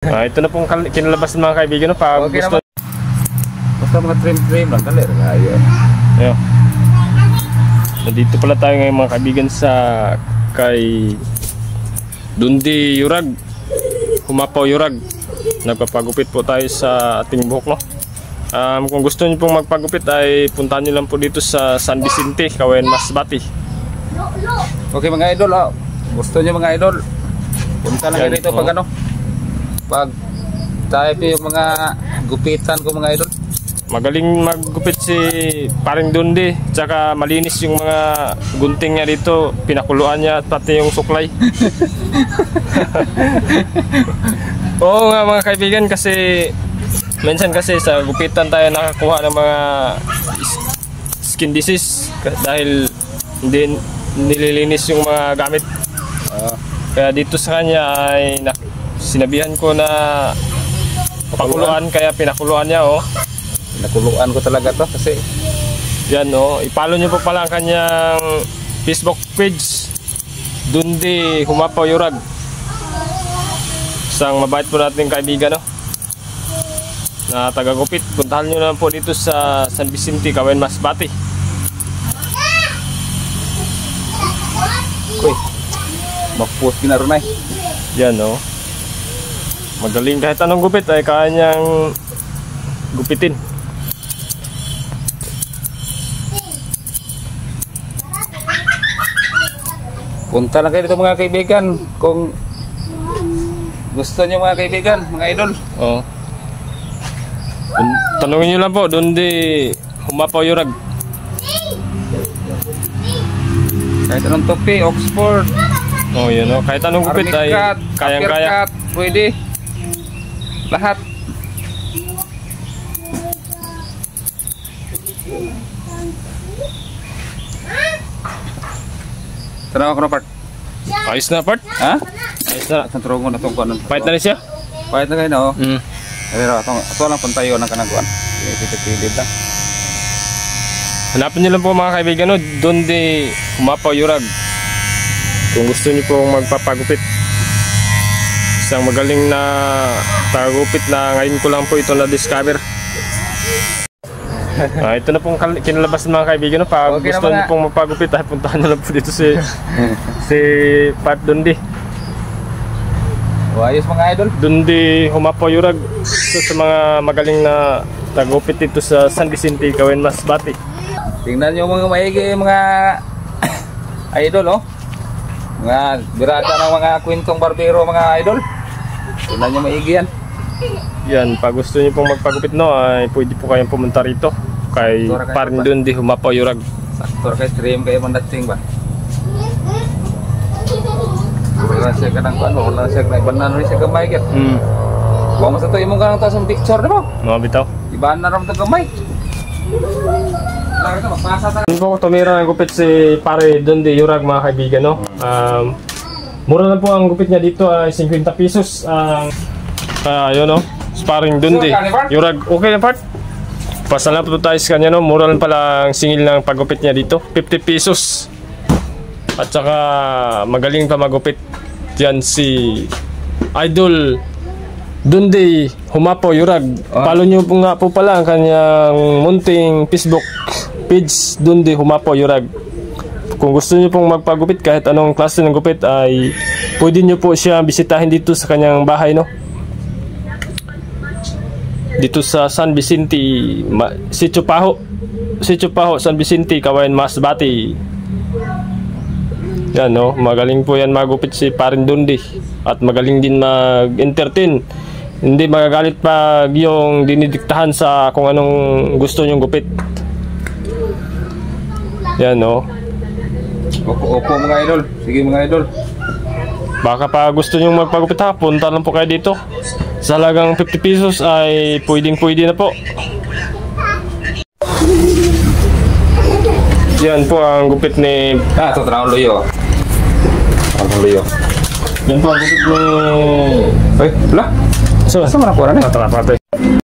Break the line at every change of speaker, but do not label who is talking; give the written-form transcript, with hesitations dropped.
Ito na pong kinalabas ng mga kaibigan, no? Pag
Okay
gusto.
Basta mga trim lang dali. Ayun.
Ayun. Nandito pala tayo ngayon mga kaibigan sa kay Dundi Yurag, Humapaw Yurag. Nagpapagupit po tayo sa ating buhok, no? Kung gusto niyo pong magpagupit ay puntahan niyo lang po dito sa San Vicente, Cawen, Masbate.
Okay mga idol, gusto niyo mga idol, punta lang dito pag ano, pag tayo po yung mga gupitan ko mga idol.
Magaling maggupit si Paring Dundi, tsaka malinis yung mga gunting niya dito, pinakuluan niya at pati yung suklay. Oo nga mga kaibigan, kasi minsan kasi sa gupitan tayo nakakuha ng mga skin disease dahil hindi nililinis yung mga gamit. Kaya dito sa kanya ay sinabihan ko na pakuluan, kaya pinakuluan niya, oh.
Nakuluan ko talaga to kasi
yan, oh. I-follow niyo po pala ang kanyang Facebook page, Dundi Humapaw Yurag. Isang mabait po nating kaibigan, no, na taga-gupit. Puntahan niyo na po dito sa San Vicente, Cawen, Masbate.
Uy, mag-post ginaron ay.
Yan, oh. Magaling, kahit anong gupit ay kaya niyang gupitin.
Punta lang kayo dito mga kaibigan kung gusto niyo mga kaibigan, mga idol.
Oh. Tanungin niyo lang po, Dundi Humapaw Yurag.
Kahit anong topi, Oxford.
Oh, yun, oh. Kahit anong gupit ay kayang-kaya.
Pwede. Lahat. Tanaw ko na part.
Ayos na, part?
Ha?
Ayos na.
Ang trugo na itong kuwan.
Pahit na rin siya?
Pahit na kayo na, oh.
Mm.
Pero ito lang pantayo ng kanagwan. Pilid lang.
Hanapin niyo lang po mga kaibigan, no, Dundi Humapaw Yurag. Kung gusto niyo pong magpapagupit. Isang magaling na tagagupit na ngayon ko lang po ito na-discover. Ito na pong kinalabas ng mga kaibigan, no? Pag okay, gusto niyo pong magpagupit, ay puntahan niyo lang po dito si Pat Dundi.
Ayos mga idol.
Dundi Humapaw Yurag. Sa mga magaling na tagagupit dito sa San Vicente, Cawen, Masbate.
Tingnan niyo mga maigi mga idol, oh. Mga birada ng mga kwentong barbero mga idol. Tingnan niyo maigi yan.
Yan, pag gusto niyo pong magpagupit, no, ay pwede po kayong pumunta rito kay Paring Dundi Humapaw Yurag.
Saktor kay stream kayo mandating ba? Wala siya ka ng ano, wala siya na ibanan rin siya gamay kaya. Huwag mo sa ito imong kanang taas ang picture, diba?
Mga bitaw.
Ibaan na rin ito gamay. Lagi ito, magpasa na.
Hindi po tumira ng gupit si Pare Dundi Yurag mga kaibigan, no? Mura na po ang gupit niya dito ay 50 pesos. Yun, no? Paring Dundi Yurag. Okay na, part? Pasalamat po tayo sa kanya, no? Mura lang pala ang singil ng paggupit niya dito. 50 pesos. At saka magaling pa magupit. Yan si Idol Dundi Humapaw Yurag. Follow nyo po nga po pala ang kanyang munting Facebook page, Dundi Humapaw Yurag. Kung gusto nyo pong magpagupit kahit anong klase ng gupit ay pwede nyo po siya bisitahin dito sa kanyang bahay, no? Dito sa San Vicente, Sitio Paho, San Vicente, Cawen, Masbate. Yan, no? Magaling po yan magupit si Paring Dundi. At magaling din mag-entertain. Hindi magagalit pag yung dinidiktahan sa kung anong gusto nyong gupit. Yan, no?
Opo mga idol. Sige mga idol.
Baka pa gusto nyong magpagupit, ha, punta lang po kayo dito. Sa halagang 50 pesos ay pwede na po. Yan po ang gupit ni...
Ito tanawang luyo. Tanawang luyo.
Yan po ang gupit ni...
Ay, wala.
So,
saan mo nakuha na?
Tara, patay.